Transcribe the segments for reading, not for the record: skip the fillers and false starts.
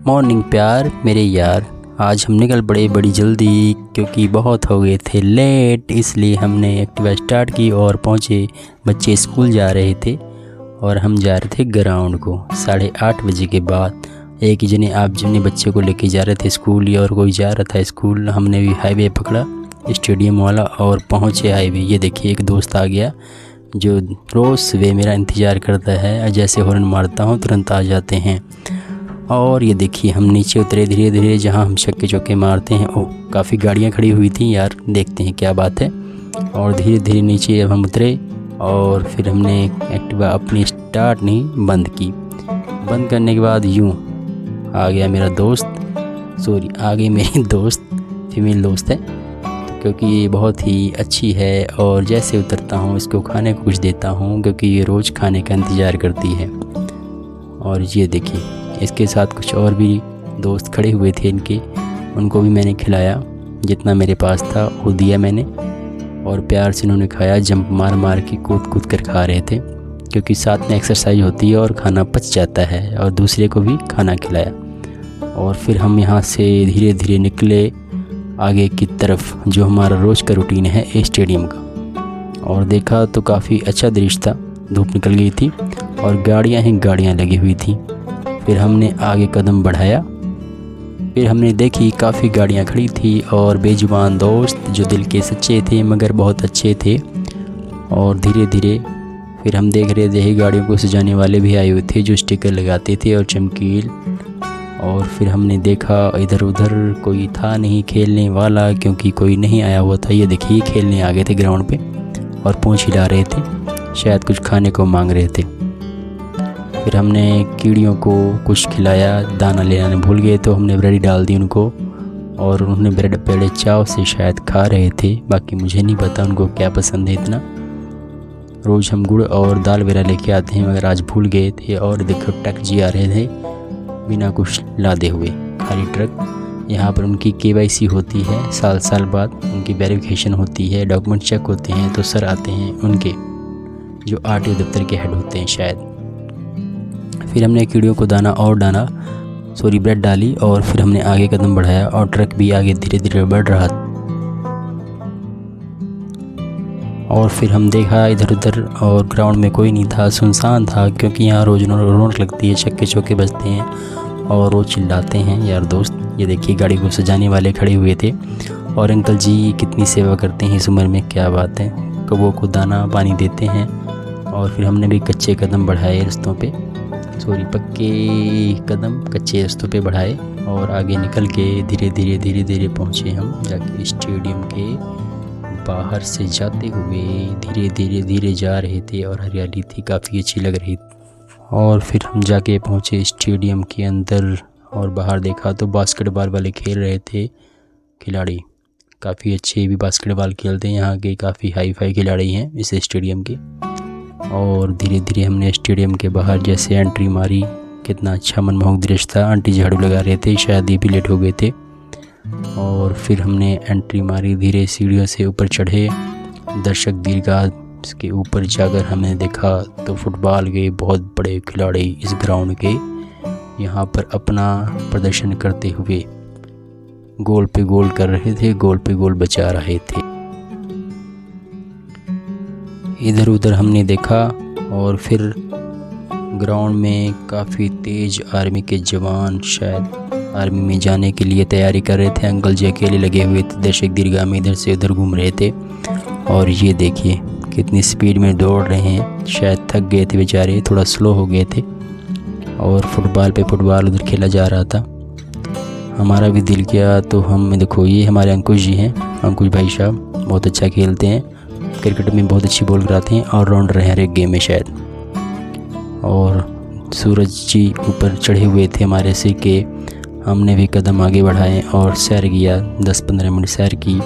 Morning प्यार मेरे यार, आज हम निकल पड़े बड़ी जल्दी क्योंकि बहुत हो गए थे लेट। इसलिए हमने एक्टिवा स्टार्ट की और पहुँचे। बच्चे स्कूल जा रहे थे और हम जा रहे थे ग्राउंड को 8:30 बजे के बाद। एक ही जने आप जने बच्चे को लेके जा रहे थे स्कूल और कोई जा रहा था स्कूल। हमने भी हाईवे पकड़ा स्टेडियम वाला और पहुँचे हाईवे। ये देखिए एक दोस्त आ गया जो रोज़ सुबह मेरा इंतज़ार करता है। जैसे हॉर्न मारता हूँ तुरंत आ जाते हैं। और ये देखिए हम नीचे उतरे धीरे धीरे, जहाँ हम छक्के चौके मारते हैं। ओह, काफ़ी गाड़ियाँ खड़ी हुई थी यार, देखते हैं क्या बात है। और धीरे धीरे नीचे अब हम उतरे और फिर हमने एक्टिवा अपनी स्टार्ट नहीं बंद की। बंद करने के बाद यूँ आ गया मेरा दोस्त, आ गई मेरी दोस्त, फीमेल दोस्त है क्योंकि ये बहुत ही अच्छी है। और जैसे उतरता हूँ इसको खाने को कुछ देता हूँ क्योंकि ये रोज़ खाने का इंतज़ार करती है। और ये देखिए इसके साथ कुछ और भी दोस्त खड़े हुए थे इनके, उनको भी मैंने खिलाया जितना मेरे पास था वो दिया मैंने। और प्यार से उन्होंने खाया, जंप मार मार के कूद कूद कर खा रहे थे क्योंकि साथ में एक्सरसाइज होती है और खाना पच जाता है। और दूसरे को भी खाना खिलाया। और फिर हम यहाँ से धीरे धीरे निकले आगे की तरफ, जो हमारा रोज़ का रूटीन है स्टेडियम का। और देखा तो काफ़ी अच्छा दृश्य था, धूप निकल गई थी और गाड़ियाँ ही गाड़ियाँ लगी हुई थी। फिर हमने आगे कदम बढ़ाया, फिर हमने देखी काफ़ी गाड़ियाँ खड़ी थी और बेजुबान दोस्त जो दिल के सच्चे थे मगर बहुत अच्छे थे। और धीरे धीरे फिर हम देख रहे थे गाड़ियों को सजाने वाले भी आए हुए थे जो स्टिकर लगाते थे और चमकील। और फिर हमने देखा इधर उधर कोई था नहीं खेलने वाला क्योंकि कोई नहीं आया हुआ था। ये देखिए खेलने आ गए थे ग्राउंड पे और पूंछ हिला रहे थे, शायद कुछ खाने को मांग रहे थे। फिर हमने कीड़ियों को कुछ खिलाया, दाना ले आने भूल गए तो हमने ब्रेड डाल दी उनको और उन्होंने ब्रेड बड़े चाव से शायद खा रहे थे। बाकी मुझे नहीं पता उनको क्या पसंद है इतना। रोज़ हम गुड़ और दाल वगैरह लेके आते हैं मगर आज भूल गए थे। और देखो ट्रक जी आ रहे थे बिना कुछ लादे हुए, खाली ट्रक। यहाँ पर उनकी KYC होती है, साल बाद उनकी वेरिफिकेशन होती है, डॉक्यूमेंट चेक होते हैं। तो सर आते हैं उनके जो RTO दफ्तर के हेड होते हैं शायद। फिर हमने कीड़ियों को दाना और ब्रेड डाली और फिर हमने आगे कदम बढ़ाया और ट्रक भी आगे धीरे धीरे बढ़ रहा था। और फिर हम देखा इधर उधर और ग्राउंड में कोई नहीं था, सुनसान था क्योंकि यहाँ रोज़ रौनक लगती है, छक्के चौके बजते हैं और रोज़ चिल्लाते हैं यार दोस्त। ये देखिए गाड़ी को सजाने वाले खड़े हुए थे और अंकल जी कितनी सेवा करते हैं इस उम्र में, क्या बात है। कौवों को दाना पानी देते हैं। और फिर हमने भी कच्चे कदम बढ़ाए रस्तों पे, पक्के कदम कच्चे रस्तों पे बढ़ाए और आगे निकल के धीरे धीरे पहुँचे हम जाके स्टेडियम के बाहर से जाते हुए धीरे जा रहे थे। और हरियाली थी, काफ़ी अच्छी लग रही थी। और फिर हम जाके पहुँचे स्टेडियम के अंदर और बाहर देखा तो बास्केटबॉल वाले खेल रहे थे खिलाड़ी, काफ़ी अच्छे भी बास्केटबॉल खेलते हैं। यहाँ के काफ़ी हाई फाई खिलाड़ी हैं इस स्टेडियम के। और धीरे धीरे हमने स्टेडियम के बाहर जैसे एंट्री मारी, कितना अच्छा मनमोहक दृश्य था। आंटी झाड़ू लगा रहे थे, शायद ये भी लेट हो गए थे। और फिर हमने एंट्री मारी, धीरे सीढ़ियों से ऊपर चढ़े। दर्शक दीर्घा के ऊपर जाकर हमने देखा तो फुटबॉल के बहुत बड़े खिलाड़ी इस ग्राउंड के यहाँ पर अपना प्रदर्शन करते हुए गोल पे गोल कर रहे थे, गोल पे गोल बचा रहे थे। इधर उधर हमने देखा और फिर ग्राउंड में काफ़ी तेज़ आर्मी के जवान शायद आर्मी में जाने के लिए तैयारी कर रहे थे। अंकल जी अकेले लगे हुए थे, दर्शक दीर्घा में इधर से उधर घूम रहे थे। और ये देखिए कितनी स्पीड में दौड़ रहे हैं, शायद थक गए थे बेचारे, थोड़ा स्लो हो गए थे। और फुटबॉल उधर खेला जा रहा था। हमारा भी दिल किया तो हम देखो, ये हमारे अंकुश जी हैं, अंकुश भाई साहब बहुत अच्छा खेलते हैं, क्रिकेट में बहुत अच्छी बॉल कराते हैं और राउंडर हैं हर एक गेम में शायद। और सूरज जी ऊपर चढ़े हुए थे हमारे सिर के। हमने भी कदम आगे बढ़ाए और सैर किया, 10-15 मिनट सैर की।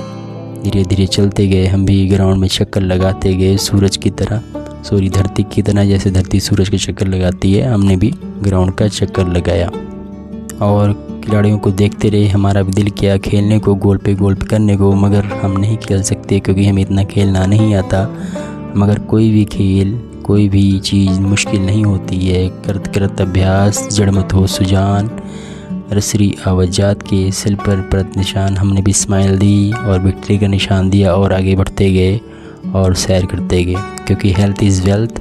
धीरे धीरे चलते गए, हम भी ग्राउंड में चक्कर लगाते गए सूरज की तरह, धरती की तरह। जैसे धरती सूरज के चक्कर लगाती है, हमने भी ग्राउंड का चक्कर लगाया और खिलाड़ियों को देखते रहे। हमारा भी दिल किया खेलने को, गोल पे करने को, मगर हम नहीं खेल सकते क्योंकि हमें इतना खेलना नहीं आता। मगर कोई भी खेल, कोई भी चीज़ मुश्किल नहीं होती है, करत करत अभ्यास जड़ मत हो सुजान। रसरी आवाजात के सिल पर परत निशान। हमने भी स्माइल दी और विक्ट्री का निशान दिया और आगे बढ़ते गए और सैर करते गए, क्योंकि हेल्थ इज़ वेल्थ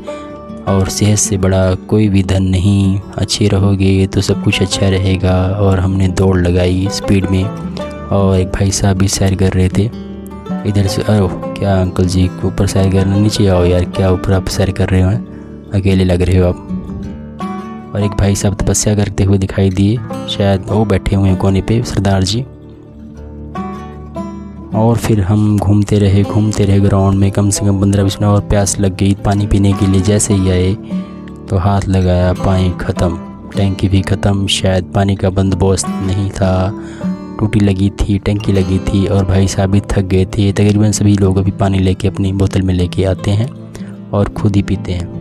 और सेहत से बड़ा कोई भी धन नहीं। अच्छे रहोगे तो सब कुछ अच्छा रहेगा। और हमने दौड़ लगाई स्पीड में और एक भाई साहब भी सैर कर रहे थे इधर से। अरे क्या अंकल जी ऊपर सैर करना, नीचे आओ यार, क्या ऊपर आप सैर कर रहे हो, अकेले लग रहे हो आप। और एक भाई साहब तपस्या करते हुए दिखाई दिए, शायद वो बैठे हुए हैं कोने पे, सरदार जी। और फिर हम घूमते रहे ग्राउंड में कम से कम 15-20 मिनट। और प्यास लग गई पानी पीने के लिए। जैसे ही आए तो हाथ लगाया, पानी ख़त्म, टैंकी भी ख़त्म। शायद पानी का बंदोबस्त नहीं था, टूटी लगी थी, टैंकी लगी थी और भाई साहब भी थक गए थे। तकरीबन सभी लोग अभी पानी लेके अपनी बोतल में लेके आते हैं और खुद ही पीते हैं।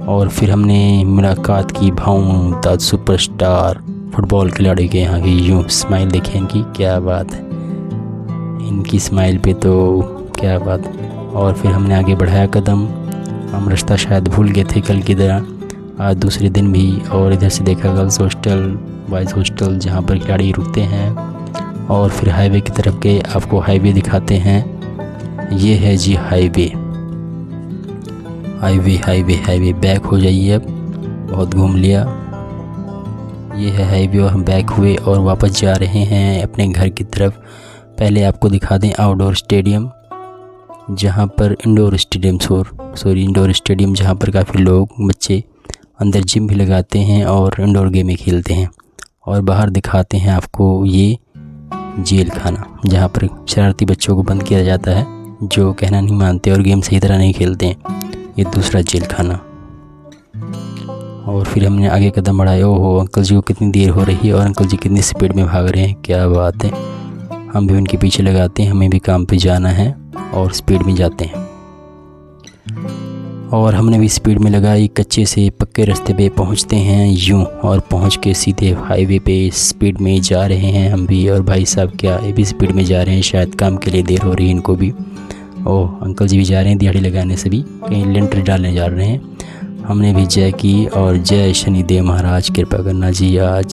और फिर हमने मुलाकात की भाऊ द सुपरस्टार फुटबॉल खिलाड़ी के यहाँ की। यूँ स्माइल देखें इनकी, क्या बात है, इनकी स्माइल पे तो क्या बात। और फिर हमने आगे बढ़ाया कदम। हम रास्ता शायद भूल गए थे कल की तरह, आज दूसरे दिन भी। और इधर से देखा गर्ल्स हॉस्टल, बॉयज़ हॉस्टल, जहाँ पर खिलाड़ी रुकते हैं। और फिर हाईवे की तरफ गए, आपको हाईवे दिखाते हैं। ये है जी highway, highway highway highway. Back हो जाइए, अब बहुत घूम लिया। ये है हाईवे और हम बैक हुए और वापस जा रहे हैं अपने घर की तरफ। पहले आपको दिखा दें आउटडोर स्टेडियम, जहाँ पर इंडोर स्टेडियम जहाँ पर काफ़ी लोग बच्चे अंदर जिम भी लगाते हैं और इंडोर गेमें खेलते हैं। और बाहर दिखाते हैं आपको ये जेल खाना, जहाँ पर शरारती बच्चों को बंद किया जाता है जो कहना नहीं मानते और गेम सही तरह नहीं खेलते हैं। ये दूसरा जेल खाना। और फिर हमने आगे कदम बढ़ाए। ओहो अंकल जी को कितनी देर हो रही है और अंकल जी कितनी स्पीड में भाग रहे हैं, क्या बात है। हम भी उनके पीछे लगाते हैं, हमें भी काम पे जाना है और स्पीड में जाते हैं। और हमने भी स्पीड में लगाई, कच्चे से पक्के रास्ते पे पहुंचते हैं यूं। और पहुंच के सीधे हाईवे पे स्पीड में जा रहे हैं हम भी। और भाई साहब क्या ये भी स्पीड में जा रहे हैं, शायद काम के लिए देर हो रही है इनको भी। ओह अंकल जी भी जा रहे हैं दिहाड़ी लगाने, सभी कहीं लेंटर डालने जा रहे हैं। हमने भी जय की और जय शनिदेव महाराज कृपा करना जी। आज